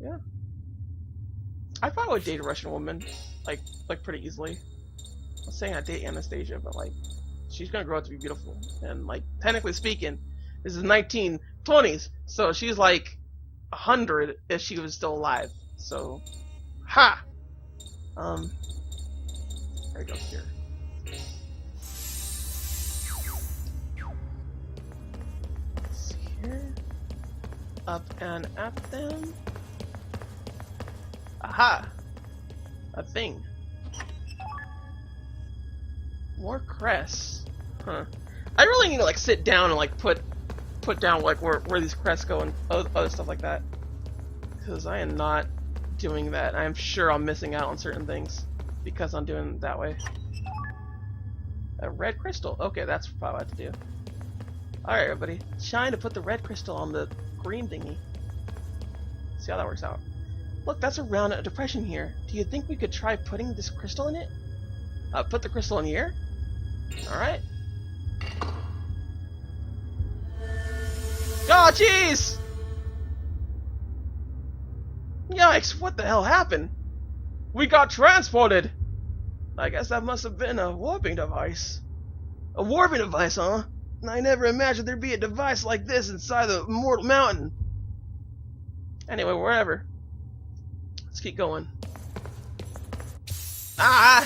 Yeah. I probably would date a Russian woman, like pretty easily. I'm saying I date Anastasia, but like, she's gonna grow up to be beautiful. And like, technically speaking, this is 1920s, so she's like 100 if she was still alive. So, ha! There we go here. Let's see here. Up and at them. Aha! A thing. More crests. Huh. I really need to like sit down and like put down like where these crests go and other stuff like that. Because I am not doing that. I'm sure I'm missing out on certain things because I'm doing it that way. A red crystal. Okay, that's probably what I have to do. Alright everybody. Trying to put the red crystal on the green thingy. See how that works out. Look, that's a depression here. Do you think we could try putting this crystal in it? Put the crystal in here? Alright. Oh, jeez! Yikes, what the hell happened? We got transported! I guess that must have been a warping device. A warping device, huh? I never imagined there'd be a device like this inside the Immortal Mountain. Anyway, wherever. Let's keep going. Ah!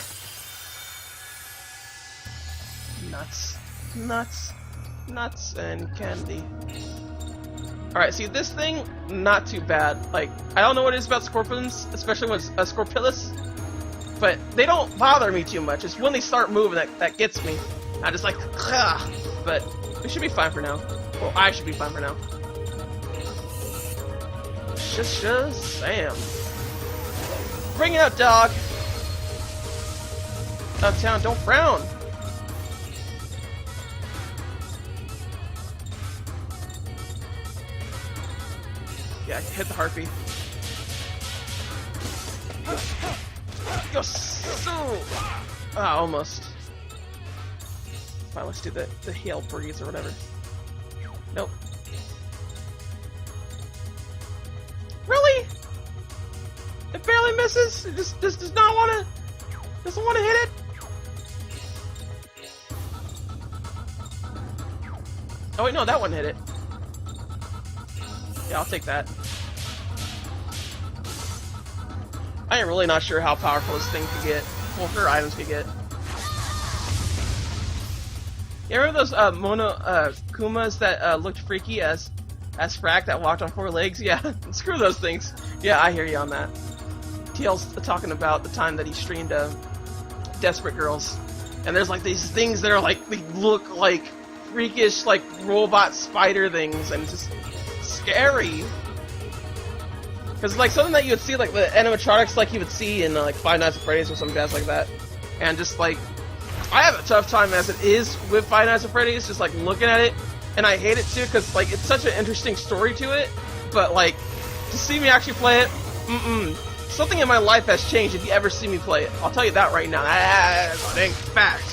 Nuts. Nuts. Nuts and candy. Alright, see this thing, not too bad. Like, I don't know what it is about scorpions, especially when it's a Scorpillus, but they don't bother me too much. It's when they start moving that gets me. I'm just like, ugh. But we should be fine for now. Well, I should be fine for now. Sam. Bring it up, dog. Uptown, don't frown. Yeah, hit the harpy. Yo, ah, almost. Fine, let's do the hail breeze or whatever. Nope. Really? It barely misses. It just does not want to. Doesn't want to hit it. Oh wait, no, that one hit it. Yeah, I'll take that. I am really not sure how powerful this thing could get. Well, her items could get. You remember those Kumas that looked freaky as Frack that walked on 4 legs? Yeah, screw those things. Yeah, I hear you on that. TL's talking about the time that he streamed Desperate Girls, and there's like these things that are like, they look like freakish like robot spider things, and it's just scary. Because like something that you would see like the animatronics like you would see in like Five Nights at Freddy's or some jazz like that, and just like I have a tough time as it is with Five Nights at Freddy's, just like looking at it, and I hate it too because like it's such an interesting story to it, but like to see me actually play it, something in my life has changed if you ever see me play it. I'll tell you that right now. That's a dang fact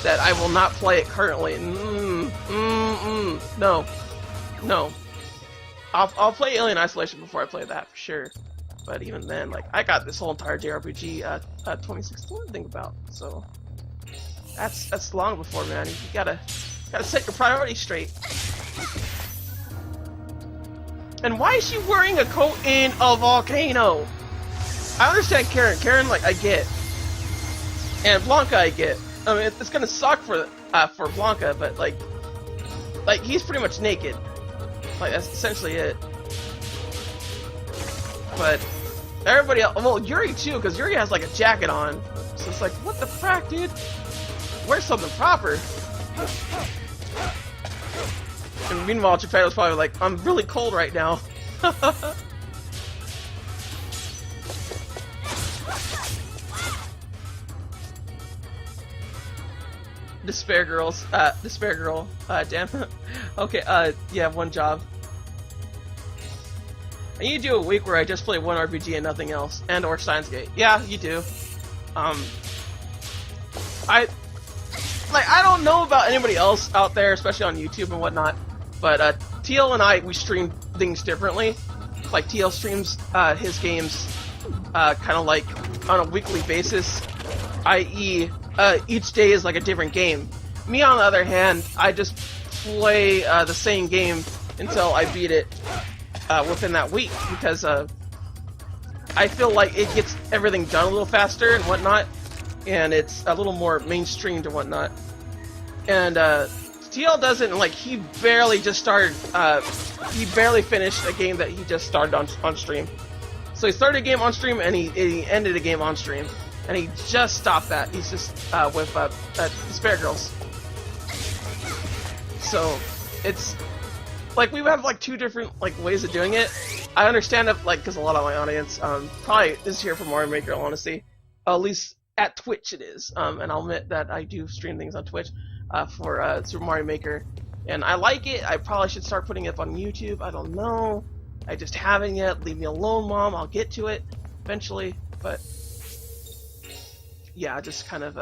that I will not play it currently. No. I'll play Alien Isolation before I play that for sure. But even then, like I got this whole entire JRPG 2016 to think about, so that's long before, man. You gotta set your priorities straight. And why is she wearing a coat in a volcano? I understand Karen. Karen, like I get, and Blanca, I get. I mean, it's gonna suck for Blanca, but like he's pretty much naked. Like that's essentially it. But everybody else, well, Yuri too, because Yuri has like a jacket on. So it's like, what the frack, dude? Wear something proper. And meanwhile, Geppetto's probably like, I'm really cold right now. Despair girl, damn. Okay, yeah, one job. I need to do a week where I just play one RPG and nothing else, and or Steins Gate. Yeah, you do. I don't know about anybody else out there, especially on YouTube and whatnot, but TL and we stream things differently. like TL streams his games kind of like on a weekly basis, i.e. Each day is like a different game. Me, on the other hand, I just play the same game until I beat it within that week, because I feel like it gets everything done a little faster and whatnot, and it's a little more mainstreamed and whatnot. And TL doesn't, like, he barely just started, he barely finished a game that he just started on stream. So he started a game on stream and he ended a game on stream. And he just stopped that. He's just with Spare Girls. So it's like we have like two different like ways of doing it. I understand if like because a lot of my audience probably is here for Mario Maker. Honestly, at least at Twitch it is. And I'll admit that I do stream things on Twitch for Super Mario Maker, and I like it. I probably should start putting it up on YouTube. I don't know. I just haven't yet. Leave me alone, Mom. I'll get to it eventually, but. Yeah, I just kind of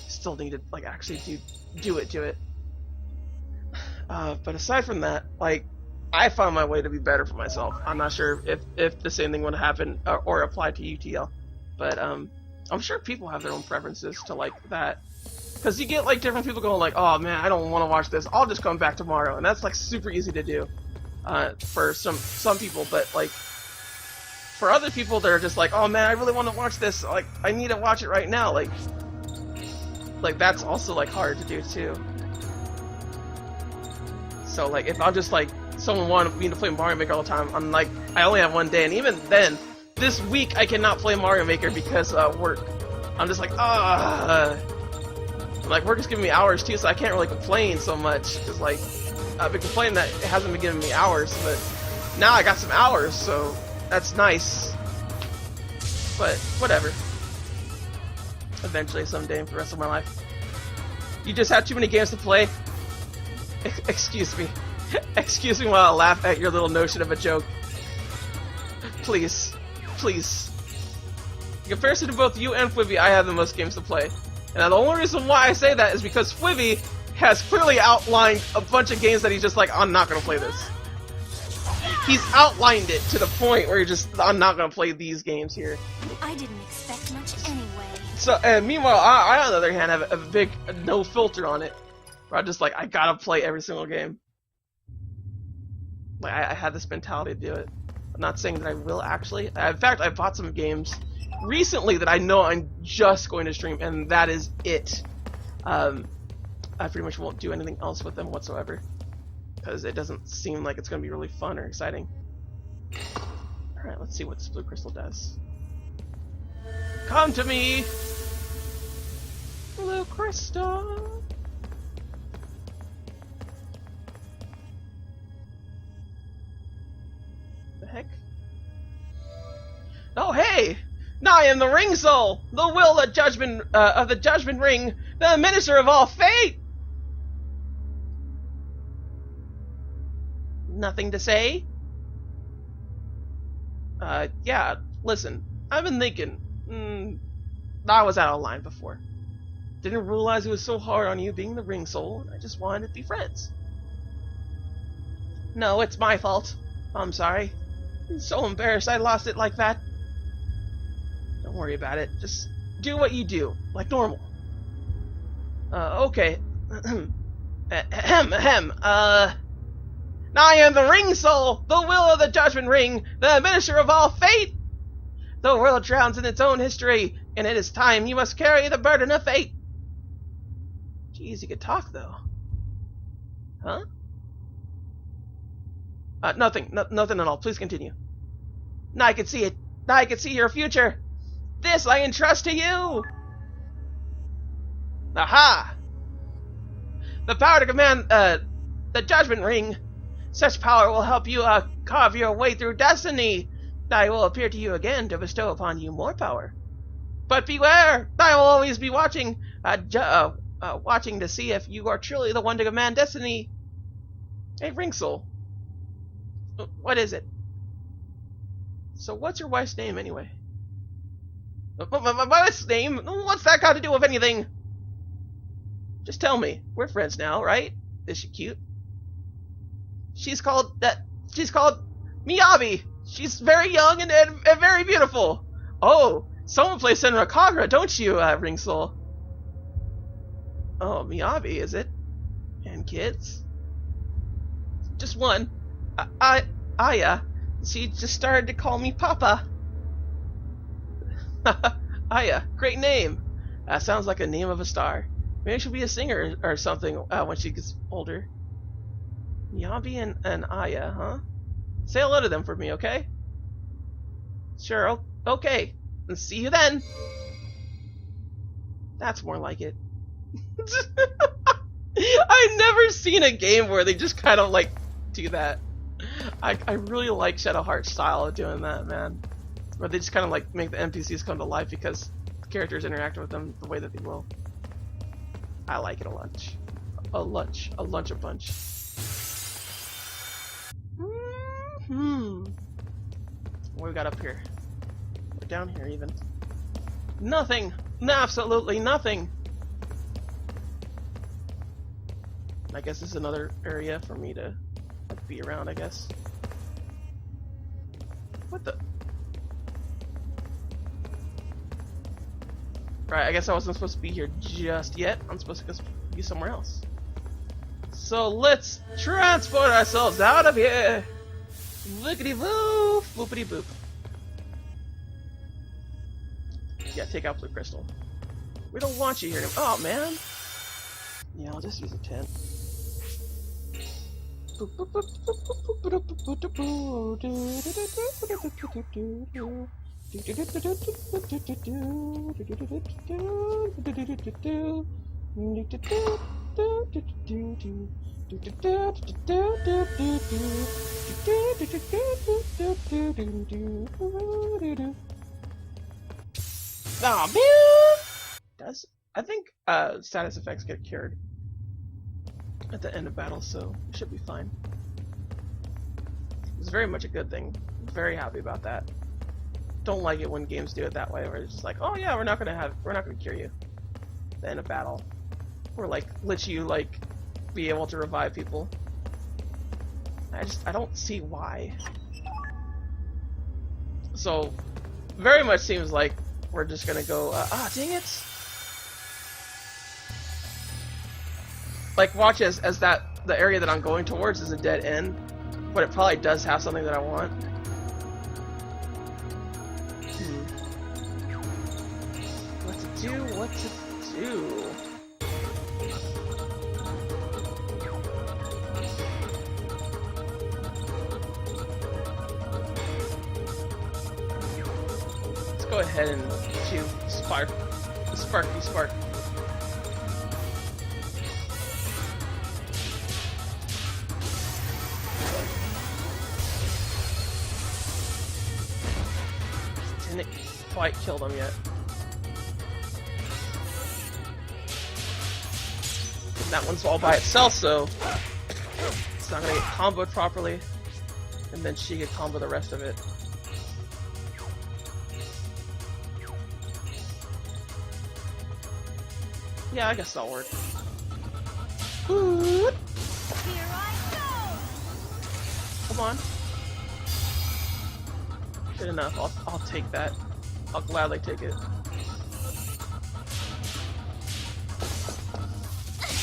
still need to like actually do it. But aside from that, like I found my way to be better for myself. I'm not sure if the same thing would happen or apply to UTL, but I'm sure people have their own preferences to like that, because you get like different people going like, oh man, I don't want to watch this. I'll just come back tomorrow, and that's like super easy to do for some people, but like. For other people, they're just like, oh man, I really want to watch this. Like, I need to watch it right now. Like that's also like hard to do too. So like, if I'm just like, someone wanted me to play Mario Maker all the time, I'm like, I only have one day, and even then, this week I cannot play Mario Maker because work. I'm just like, like work is giving me hours too, so I can't really complain so much because like I've been complaining that it hasn't been giving me hours, but now I got some hours, so. That's nice, but whatever. Eventually, someday, for the rest of my life. You just have too many games to play? Excuse me. Excuse me while I laugh at your little notion of a joke. Please. Please. In comparison to both you and Fwivy, I have the most games to play. And the only reason why I say that is because Fwivy has clearly outlined a bunch of games that he's just like, I'm not gonna play this. He's outlined it to the point where you're just, I'm not gonna play these games here. I didn't expect much anyway. So, meanwhile, I on the other hand have a big no filter on it, where I'm just like, I gotta play every single game. Like, I had this mentality to do it. I'm not saying that I will actually. In fact, I bought some games recently that I know I'm just going to stream, and that is it. I pretty much won't do anything else with them whatsoever, because it doesn't seem like it's going to be really fun or exciting. Alright, let's see what this blue crystal does. Come to me! Blue crystal! The heck? Oh hey! Now I am the Ring Soul! The will of the Judgment Ring! The Minister of all fate! Nothing to say? Yeah, listen, I've been thinking, I was out of line before. Didn't realize it was so hard on you being the Ring Soul, and I just wanted to be friends. No, it's my fault. I'm sorry. I'm so embarrassed I lost it like that. Don't worry about it, just do what you do, like normal. Okay. Now I am the Ring Soul, the will of the Judgment Ring, the Minister of all fate! The world drowns in its own history, and it is time you must carry the burden of fate! Jeez, you could talk, though. Huh? Nothing at all. Please continue. Now I can see it. Now I can see your future. This I entrust to you! Aha! The power to command, the Judgment Ring. Such power will help you, carve your way through destiny. I will appear to you again to bestow upon you more power. But beware! I will always be watching, watching to see if you are truly the one to command destiny. Hey, Ring Soul. What is it? So what's your wife's name, anyway? My wife's name? What's that got to do with anything? Just tell me. We're friends now, right? Is she cute? She's called Miyabi! She's very young and very beautiful! Oh, someone plays Senra Kagura, don't you, Ring Soul? Oh, Miyabi, is it? And kids? Just one. Aya. She just started to call me Papa. Aya, great name. Sounds like a name of a star. Maybe she'll be a singer or something when she gets older. Miyabi and Aya, huh? Say hello to them for me, okay? Sure, okay. And see you then. That's more like it. I've never seen a game where they just kind of like do that. I really like Shadow Heart's style of doing that, man. Where they just kind of like make the NPCs come to life because the characters interact with them the way that they will. I like it a bunch. A bunch. What we got up here? We're down here even. Nothing! Absolutely nothing! I guess this is another area for me to like, be around, I guess. What the? Right, I guess I wasn't supposed to be here just yet. I'm supposed to be somewhere else. So let's transport ourselves out of here! Lookity boo! Boopity boop. Yeah, take out Blue Crystal. We don't want you here. Oh, man! Yeah, I'll just use a tent. Aw, man! I think status effects get cured at the end of battle, so it should be fine. It's very much a good thing. I'm very happy about that. Don't like it when games do it that way, where it's just like, oh yeah, we're not gonna cure you at the end of battle, or like let you like be able to revive people. I don't see why. So very much seems like we're just gonna go. Dang it! Like, watch as the area that I'm going towards is a dead end, but it probably does have something that I want. What to do? Let's go ahead and shoot Sparky Spark. Didn't quite kill them yet. That one's all by itself, so it's not gonna get comboed properly, and then she could combo the rest of it. Yeah, I guess that'll work. Here I go. Come on. Good enough. I'll take that. I'll gladly take it.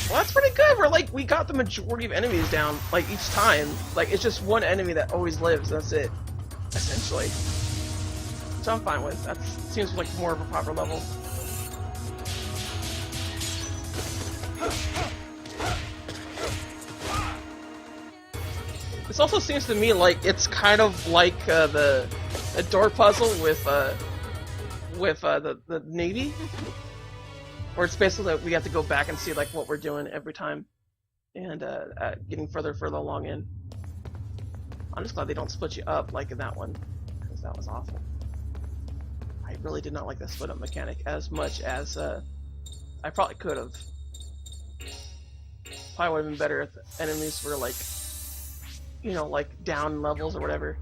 Well, that's pretty good. We got the majority of enemies down, like, each time. Like, it's just one enemy that always lives, that's it. Essentially. Which I'm fine with. That seems like more of a proper level. This also seems to me like it's kind of like the door puzzle with the Navy. Where it's basically like we have to go back and see like what we're doing every time, and getting further along in. I'm just glad they don't split you up like in that one, because that was awful. I really did not like the split up mechanic as much as I probably could have. Probably would have been better if the enemies were like, you know, like down levels or whatever.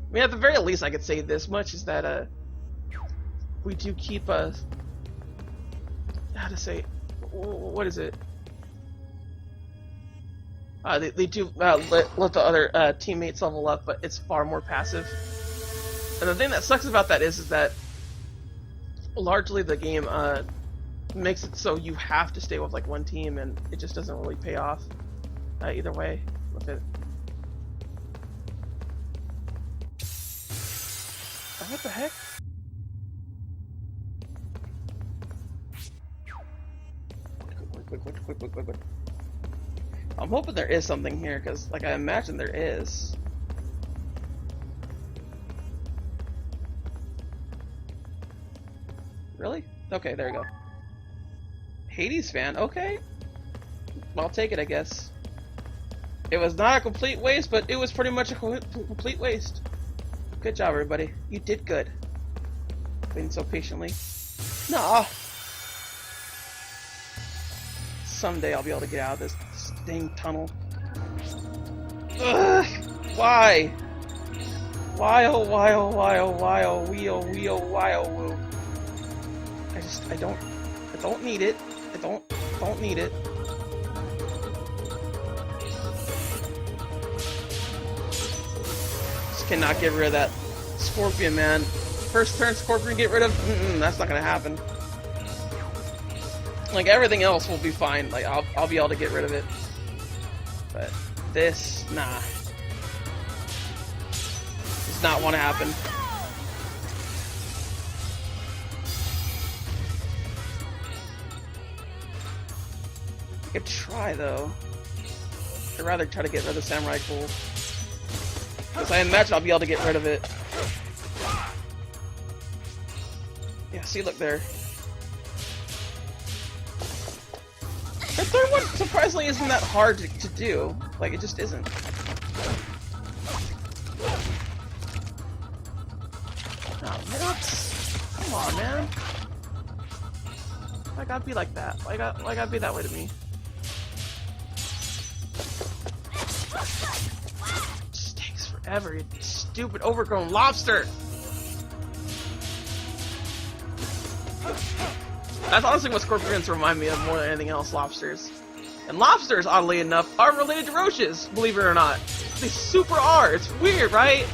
I mean, at the very least, I could say this much is that we do keep how to say, what is it? They do let the other teammates level up, but it's far more passive. And the thing that sucks about that is that largely the game makes it so you have to stay with like one team, and it just doesn't really pay off either way with it. What the heck? Quick. I'm hoping there is something here, because like I imagine there is. Really? Okay, there we go. Hades fan, okay. I'll take it, I guess. It was not a complete waste, but it was pretty much a complete waste. Good job, everybody. You did good. Waiting so patiently. Nah. Someday I'll be able to get out of this dang tunnel. Ugh! Why? Why oh why oh why oh why oh wee oh wee oh why oh woo. I don't need it. I don't need it. Just cannot get rid of that Scorpion, man. First turn Scorpion get rid of? That's not gonna happen. Like, everything else will be fine. Like, I'll be able to get rid of it. But this, nah. Does not want to happen. I could try, though. I'd rather try to get rid of the Samurai Cool. Because I imagine I'll be able to get rid of it. Yeah, see, look there. The third one, surprisingly, isn't that hard to do. Like, it just isn't. Oh, man. Come on, man. Why gotta be like that? Why gotta be that way to me? It just takes forever, you stupid overgrown lobster! That's honestly what scorpions remind me of more than anything else, lobsters. And lobsters, oddly enough, are related to roaches, believe it or not. They super are. It's weird, right?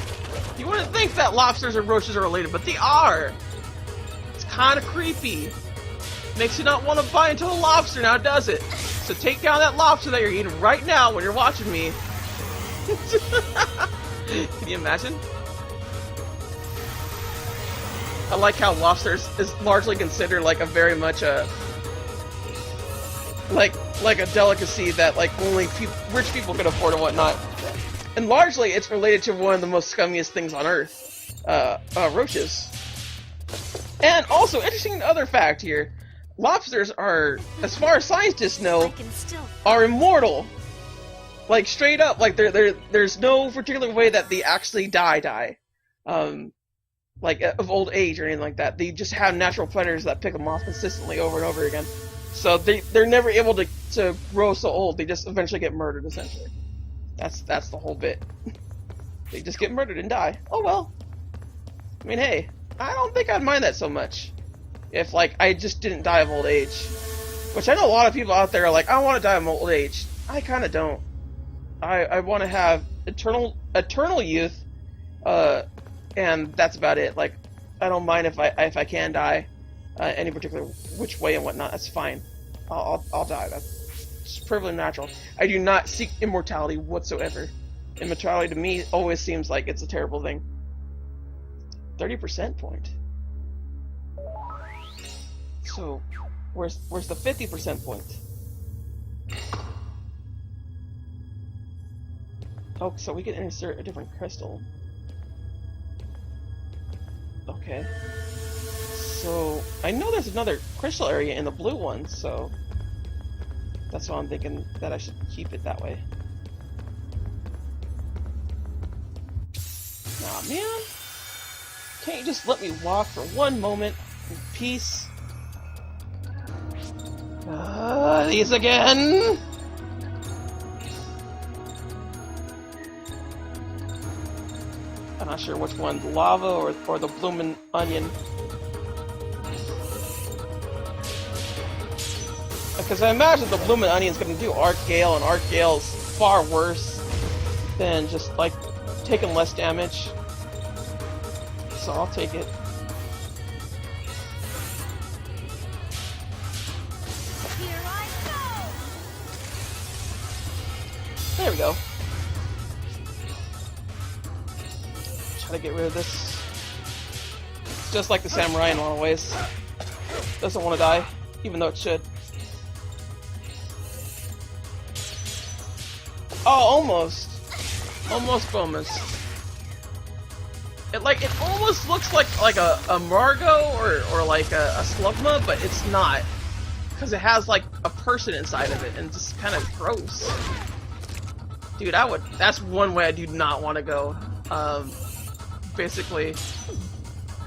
You wouldn't think that lobsters and roaches are related, but they are. It's kind of creepy. Makes you not want to bite into a lobster now, does it? So take down that lobster that you're eating right now when you're watching me. Can you imagine? I like how lobsters is largely considered like a very much a like a delicacy that like only rich people can afford and whatnot. And largely it's related to one of the most scummiest things on earth, roaches. And also, interesting other fact here, lobsters are, as far as scientists know, are immortal. Like straight up, like there's no particular way that they actually die. Like of old age or anything like that. They just have natural predators that pick them off consistently over and over again. So they're never able to grow so old. They just eventually get murdered, essentially. That's the whole bit. They just get murdered and die. Oh well. I mean, hey, I don't think I'd mind that so much if like I just didn't die of old age. Which I know a lot of people out there are like, I want to die of old age. I kind of don't. I want to have eternal youth. And that's about it. Like, I don't mind if I can die, any particular which way and whatnot. That's fine. I'll die. That's just perfectly natural. I do not seek immortality whatsoever. Immortality to me always seems like it's a terrible thing. 30% point. So, where's the 50% point? Oh, so we can insert a different crystal. Okay. So, I know there's another crystal area in the blue one, so that's why I'm thinking that I should keep it that way. Aw, man. Can't you just let me walk for one moment in peace? These again! I'm not sure which one, the lava or the bloomin' onion. Because I imagine the bloomin' onion's gonna do Arc Gale, and Arc Gale's far worse than just like taking less damage. So I'll take it. Here I go! There we go. Try to get rid of this. It's just like the samurai in a lot of ways. Doesn't want to die, even though it should. Oh, almost. Almost bonus. It almost looks like a Margot or like a Slugma, but it's not. Because it has like a person inside of it and it's just kind of gross. Dude, that's one way I do not want to go. Basically,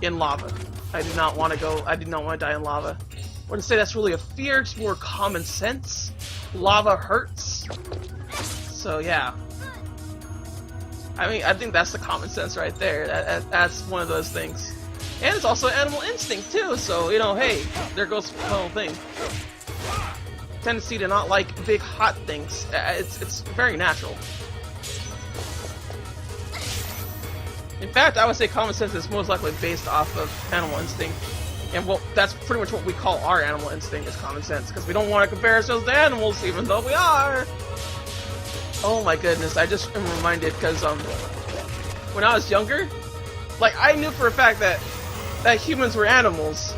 in lava. I do not want to die in lava. I wouldn't say that's really a fear, it's more common sense. Lava hurts. So yeah. I mean, I think that's the common sense right there. That's one of those things. And it's also animal instinct too, so, you know, hey, there goes the whole thing. Tendency to not like big hot things. It's very natural. In fact, I would say common sense is most likely based off of animal instinct. And well, that's pretty much what we call our animal instinct, is common sense, because we don't want to compare ourselves to animals, even though we are. Oh my goodness, I just am reminded, because when I was younger, like, I knew for a fact that humans were animals,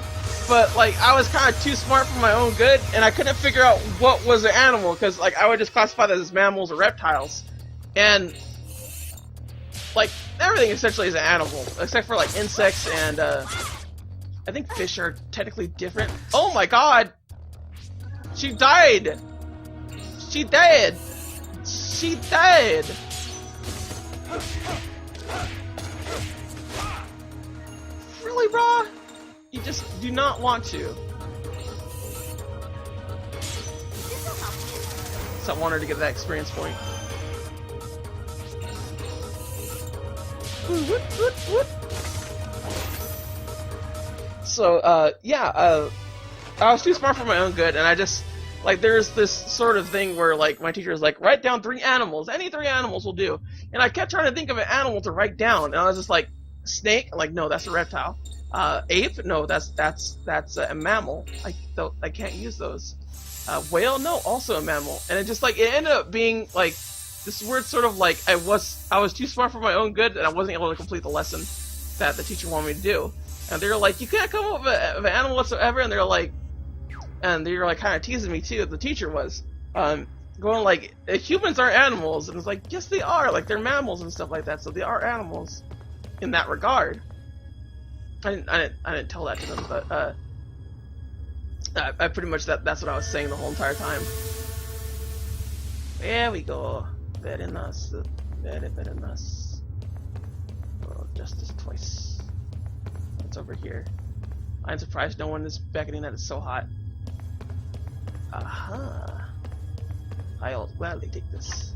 but like, I was kind of too smart for my own good, and I couldn't figure out what was an animal, because like, I would just classify that as mammals or reptiles. And like, everything essentially is an animal, except for like insects and I think fish are technically different. Oh my god! She died! She died! She died! Really, brah? You just do not want to. So I want her to get that experience point. So, yeah, I was too smart for my own good, and I just, like, there's this sort of thing where, like, my teacher was like, write down 3 animals, any 3 animals will do, and I kept trying to think of an animal to write down, and I was just like, snake? Like, no, that's a reptile. Ape? No, that's a mammal. I can't use those. Whale? No, also a mammal. And it just, like, it ended up being, like, this weird sort of, like, I was too smart for my own good, and I wasn't able to complete the lesson that the teacher wanted me to do. And they were like, you can't come up with an animal whatsoever, and they were like, kind of teasing me too, the teacher was, going like, humans are animals, and it's like, yes they are, like, they're mammals and stuff like that, so they are animals in that regard. I didn't tell that to them, but, I pretty much, that's what I was saying the whole entire time. There we go. Very nice. Very, very nice. Oh, justice twice. What's over here? I'm surprised no one is beckoning that it's so hot. Aha. I'll gladly take this.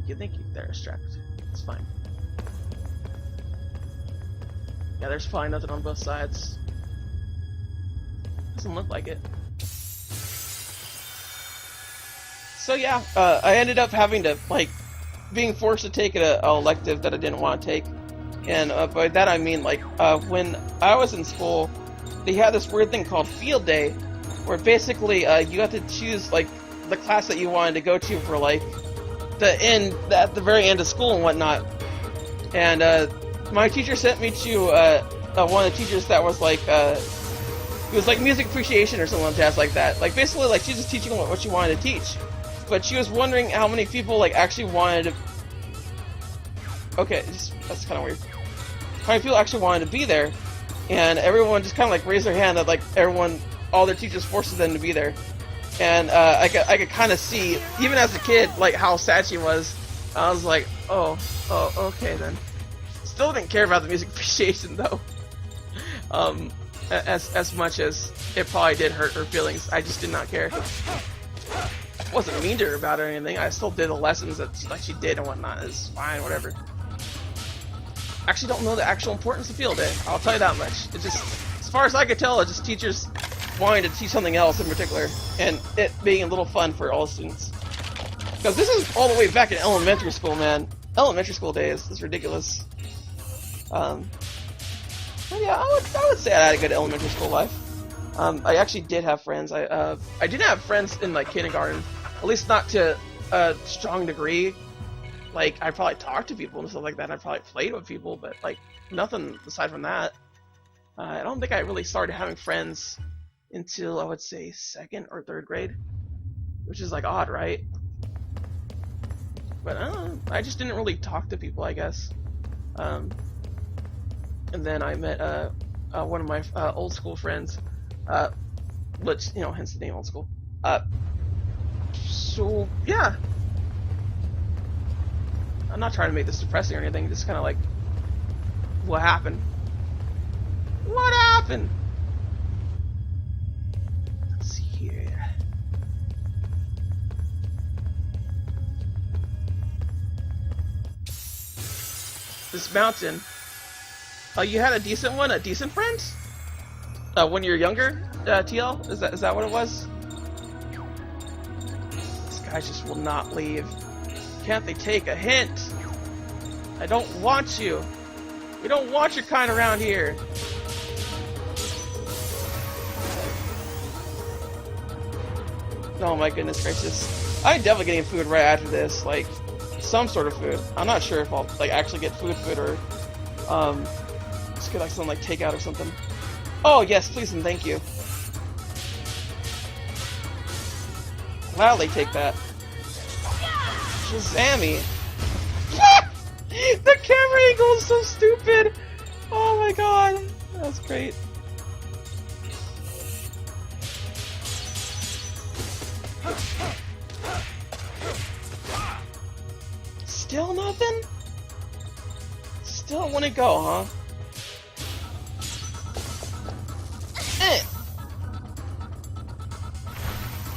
Thank you there, Stract. It's fine. Yeah, there's probably nothing on both sides. Doesn't look like it. So yeah, I ended up having to, like, being forced to take an elective that I didn't want to take. And by that I mean, like, when I was in school, they had this weird thing called field day, where basically you got to choose, like, the class that you wanted to go to for, like, at the very end of school and whatnot. And my teacher sent me to one of the teachers that was like, it was like music appreciation or something jazz like that. Like, basically, like, she was just teaching what she wanted to teach. But she was wondering how many people, like, actually wanted to... Okay, that's kind of weird. How many people actually wanted to be there, and everyone just kind of, like, raised their hand that, like, all their teachers forced them to be there. And I could kind of see, even as a kid, like, how sad she was. I was like, oh, okay then. Still didn't care about the music appreciation, though. As much as it probably did hurt her feelings, I just did not care. I wasn't mean to her about it or anything. I still did the lessons that she did and whatnot. It's fine, whatever. Actually, don't know the actual importance of field day. I'll tell you that much. It's just, as far as I could tell, it's just teachers wanting to teach something else in particular, and it being a little fun for all students. Because this is all the way back in elementary school, man. Elementary school days. It's ridiculous. But yeah, I would say I had a good elementary school life. I actually did have friends. I didn't have friends in like kindergarten, at least not to a strong degree. Like I probably talked to people and stuff like that. And I probably played with people, but like nothing aside from that. I don't think I really started having friends until I would say 2nd or 3rd grade, which is like odd, right? But I just didn't really talk to people, I guess. And then I met one of my old school friends, which, you know, hence the name old school. So yeah, I'm not trying to make this depressing or anything. Just kind of like, what happened? What happened? Let's see here. This mountain. Oh, you had a decent one, a decent friend? When you were younger, TL? Is that what it was? These guys just will not leave. Can't they take a hint? I don't want you. We don't want your kind around here. Oh my goodness gracious. I'm definitely getting food right after this, like some sort of food. I'm not sure if I'll like actually get food or just get like some like takeout or something. Oh yes, please and thank you. Gladly take that. Shazammy. The camera angle is so stupid. Oh my god, that's great. Still nothing? Still want to go, huh?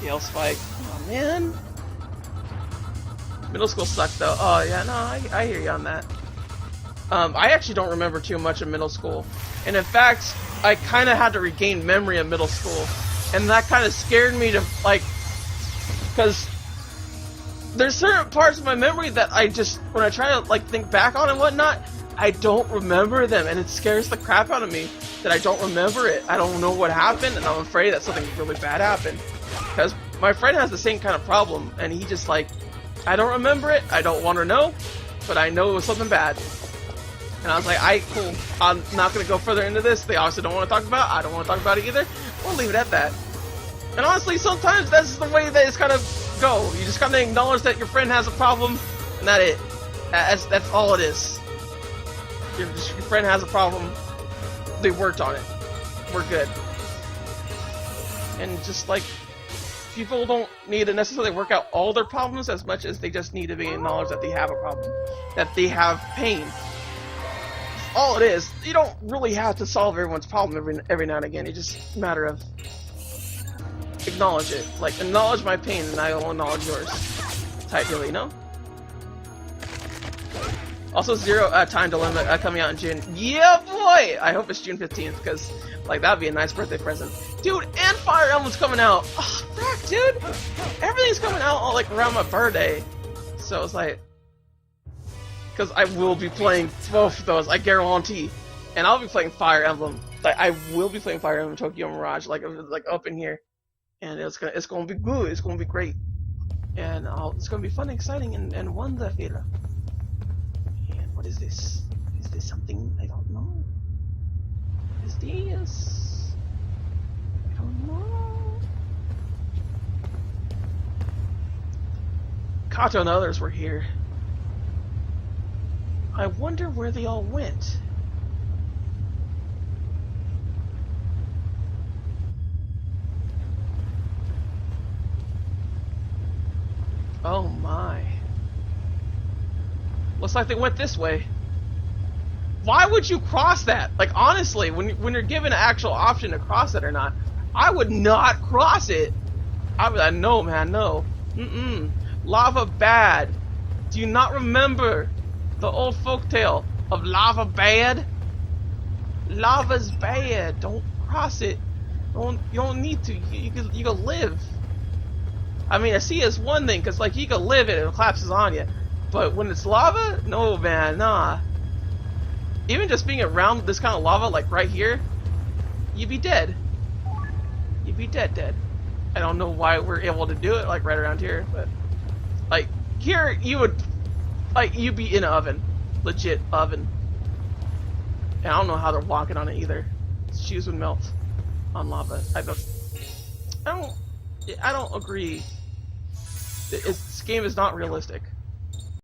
Gale spike. Oh man. Middle school sucked though. Oh yeah, no, I hear you on that. I actually don't remember too much of middle school. And in fact, I kind of had to regain memory of middle school. And that kind of scared me to, like, because there's certain parts of my memory that I just, when I try to like think back on and whatnot, I don't remember them, and it scares the crap out of me that I don't remember it. I don't know what happened, and I'm afraid that something really bad happened. Because my friend has the same kind of problem, and he just like, I don't remember it, I don't want to know, but I know it was something bad. And I was like, cool, I'm not going to go further into this. They obviously don't want to talk about it, I don't want to talk about it either. We'll leave it at that. And honestly, sometimes that's the way that it's kind of go. You just kind of acknowledge that your friend has a problem, and that's all it is. Your friend has a problem, they worked on it, we're good. And just like, people don't need to necessarily work out all their problems as much as they just need to be acknowledged that they have a problem, that they have pain. That's all it is. You don't really have to solve everyone's problem every now and again. It's just a matter of acknowledge it. Like, acknowledge my pain and I will acknowledge yours. Type deal, you know? Also, Zero Time Dilemma coming out in June. Yeah, boy! I hope it's June 15th, because, like, that'd be a nice birthday present. Dude, and Fire Emblem's coming out! Oh, frack, dude! Everything's coming out all, like, around my birthday. So it's like... Because I will be playing both of those, I guarantee. And I'll be playing Fire Emblem. Like, I will be playing Fire Emblem Tokyo Mirage, like up in here. And it's gonna be good, it's gonna be great. And it's gonna be fun, exciting, and wonderful. And what is this? Is this something I don't know? What is this? I don't know. Kato and others were here. I wonder where they all went. Oh my. Looks like they went this way. Why would you cross that? Like, honestly, when you're given an actual option to cross it or not, I would not cross it. I would, no, man, no. Lava bad. Do you not remember the old folktale of lava bad? Lava's bad. Don't cross it. You don't need to. You can live. I mean, a sea is one thing, because, like, you can live it and it collapses on you. But when it's lava, no, man, nah. Even just being around this kind of lava, like right here, you'd be dead. You'd be dead. I don't know why we're able to do it, like, right around here, but... Like, here, you would... Like, you'd be in an oven. Legit oven. And I don't know how they're walking on it either. Shoes would melt on lava. I don't agree. This game is not realistic.